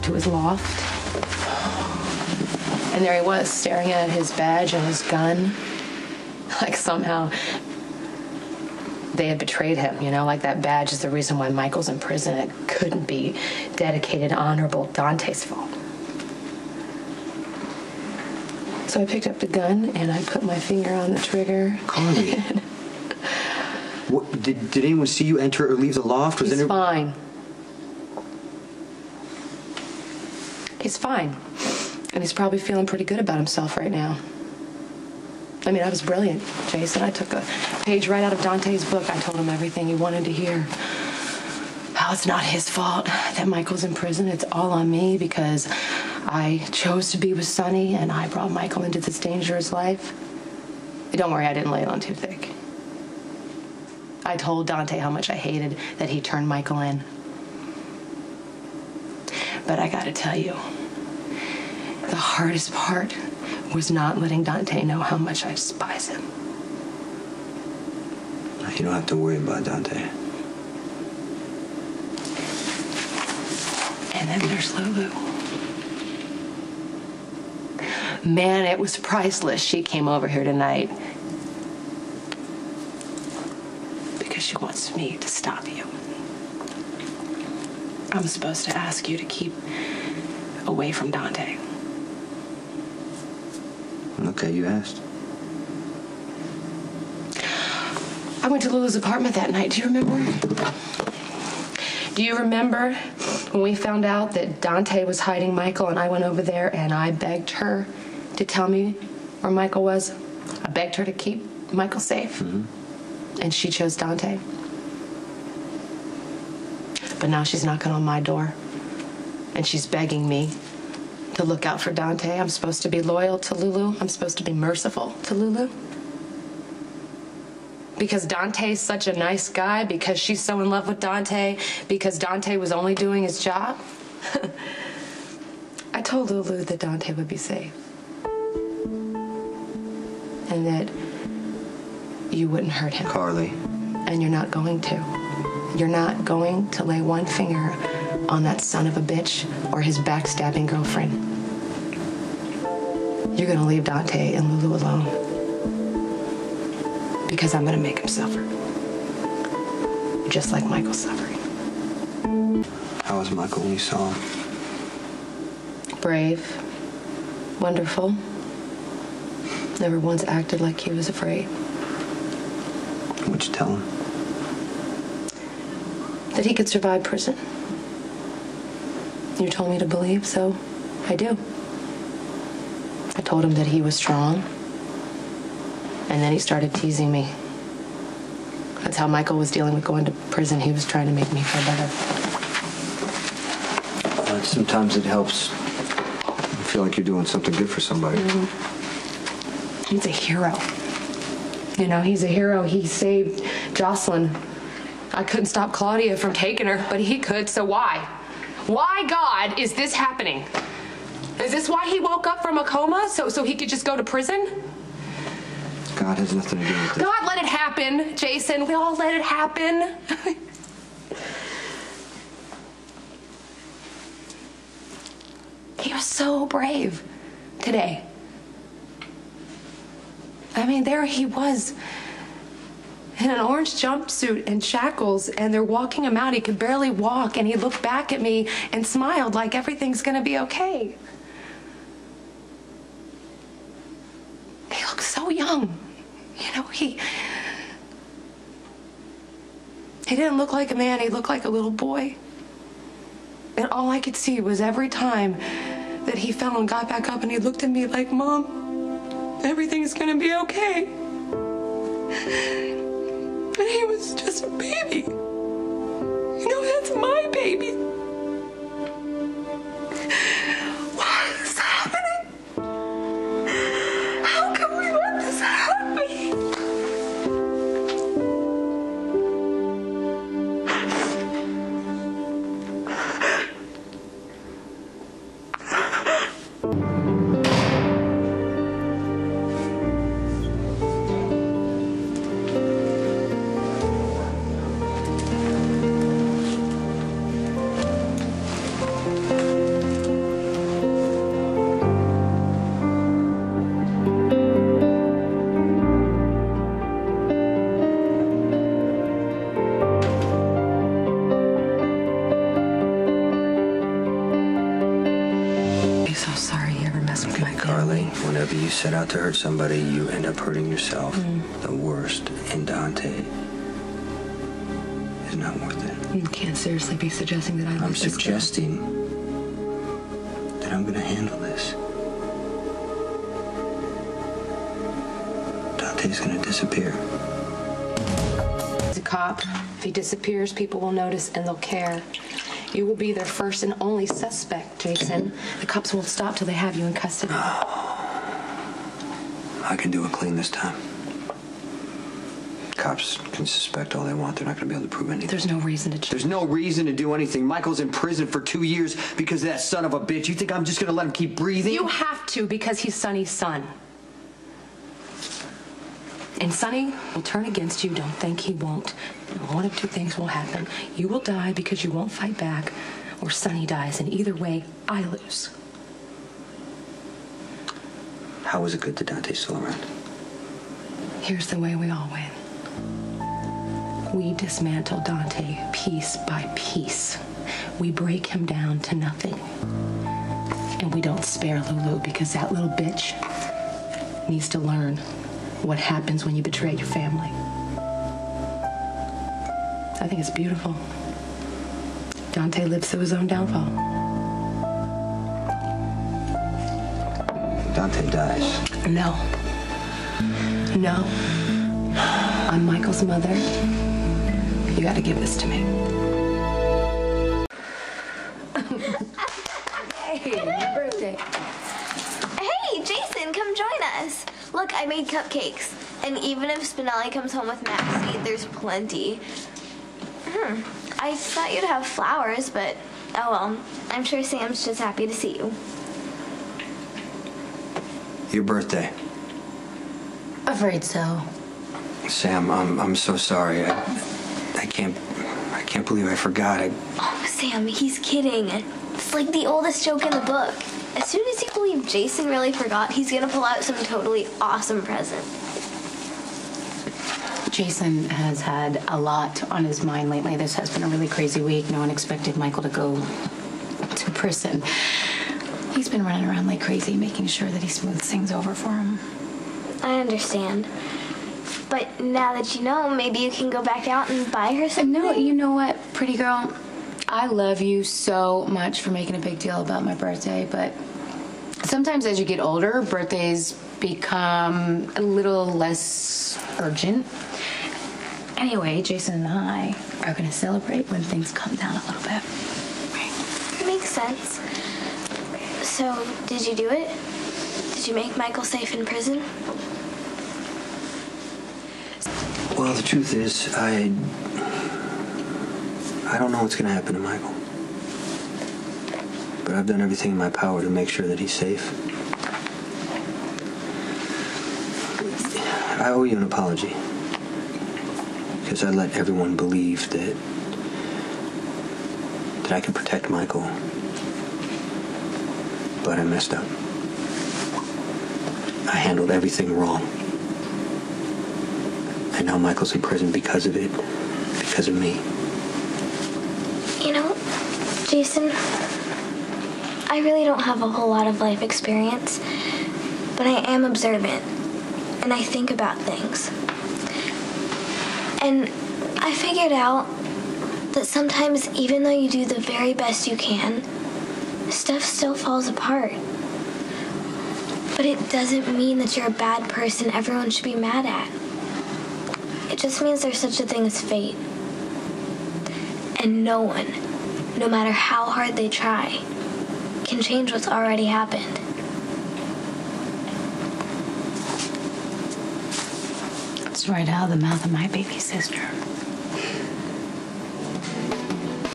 to his loft. And there he was, staring at his badge and his gun. Like somehow they had betrayed him, you know, like that badge is the reason why Michael's in prison. It couldn't be dedicated, honorable Dante's fault. So I picked up the gun and I put my finger on the trigger. Carly. What, did anyone see you enter or leave the loft? He's fine. He's fine. And he's probably feeling pretty good about himself right now. I mean, I was brilliant, Jason. I took a page right out of Dante's book. I told him everything he wanted to hear. How it's not his fault that Michael's in prison. It's all on me because I chose to be with Sonny and I brought Michael into this dangerous life. Don't worry, I didn't lay it on too thick. I told Dante how much I hated that he turned Michael in. But I gotta tell you, the hardest part was not letting Dante know how much I despise him. You don't have to worry about Dante. And then there's Lulu. Man, it was priceless. She came over here tonight because she wants me to stop you. I'm supposed to ask you to keep away from Dante. Okay, you asked. I went to Lulu's apartment that night. Do you remember? Do you remember when we found out that Dante was hiding Michael and I went over there and I begged her to tell me where Michael was? I begged her to keep Michael safe. Mm-hmm. And she chose Dante. But now she's knocking on my door and she's begging me to look out for Dante. I'm supposed to be loyal to Lulu. I'm supposed to be merciful to Lulu. Because Dante's such a nice guy, because she's so in love with Dante, because Dante was only doing his job. I told Lulu that Dante would be safe. And that you wouldn't hurt him. Carly. And you're not going to. You're not going to lay one finger on that son of a bitch or his backstabbing girlfriend. You're gonna leave Dante and Lulu alone. Because I'm gonna make him suffer. Just like Michael's suffering. How was Michael when you saw him? Brave. Wonderful. Never once acted like he was afraid. What'd you tell him? That he could survive prison. You told me to believe, so I do. I told him that he was strong. And then he started teasing me. That's how Michael was dealing with going to prison. He was trying to make me feel better. Sometimes it helps. I feel like you're doing something good for somebody. Mm-hmm. He's a hero. You know, he's a hero. He saved Jocelyn. I couldn't stop Claudia from taking her, but he could, so why? Why, God, is this happening? Is this why he woke up from a coma, so he could just go to prison? God has nothing to do with it. God let it happen, Jason. We all let it happen. He was so brave today. I mean, there he was in an orange jumpsuit and shackles, and they're walking him out. He could barely walk, and he looked back at me and smiled like everything's gonna be okay. He looked so young. You know, he didn't look like a man, he looked like a little boy. And all I could see was every time that he fell and got back up and he looked at me like, Mom, everything's gonna be okay. And he was just a baby. You know, that's my baby. Why is this happening? How can we let this happen? so sorry you ever messed with my Carly, family. whenever you set out to hurt somebody, you end up hurting yourself. The worst in Dante is not worth it. You can't seriously be suggesting that I I'm love this girl. suggesting that I'm gonna handle this. Dante's gonna disappear. He's a cop. If he disappears, people will notice and they'll care. You will be their first and only suspect, Jason. The cops won't stop till they have you in custody. I can do it clean this time. Cops can suspect all they want. They're not going to be able to prove anything. There's no reason to... There's no reason to do anything. Michael's in prison for 2 years because of that son of a bitch. You think I'm just going to let him keep breathing? You have to, because he's Sonny's son. And Sonny will turn against you. Don't think he won't. One of two things will happen. You will die because you won't fight back, or Sonny dies. And either way, I lose. How is it good that Dante's still around? Here's the way we all win. We dismantle Dante piece by piece. We break him down to nothing. And we don't spare Lulu because that little bitch needs to learn what happens when you betray your family. I think it's beautiful. Dante lives through his own downfall. Dante dies. No. No. I'm Michael's mother. You gotta give this to me. Hey, my birthday. Hey, Jason, come join us. Look, I made cupcakes. And even if Spinelli comes home with Maxie, there's plenty. I thought you'd have flowers, but oh well. I'm sure Sam's just happy to see you. Your birthday. Afraid so. Sam, I'm so sorry. I can't believe I forgot. Oh, Sam, he's kidding. It's like the oldest joke in the book. As soon as you believe Jason really forgot, he's gonna pull out some totally awesome present. Jason has had a lot on his mind lately. This has been a really crazy week. No one expected Michael to go to prison. He's been running around like crazy, making sure that he smooths things over for him. I understand. But now that you know, maybe you can go back out and buy her something? No, you know what, pretty girl? I love you so much for making a big deal about my birthday, but sometimes as you get older, birthdays become a little less urgent. Anyway, Jason and I are going to celebrate when things calm down a little bit. Makes sense. So, did you do it? Did you make Michael safe in prison? Well, the truth is, I don't know what's going to happen to Michael. But I've done everything in my power to make sure that he's safe. I owe you an apology. Because I let everyone believe that I could protect Michael. But I messed up. I handled everything wrong. And now Michael's in prison because of it. Because of me. You know, Jason, I really don't have a whole lot of life experience, but I am observant, and I think about things. And I figured out that sometimes, even though you do the very best you can, stuff still falls apart. But it doesn't mean that you're a bad person everyone should be mad at. It just means there's such a thing as fate. And no one, no matter how hard they try, can change what's already happened. It's right out of the mouth of my baby sister.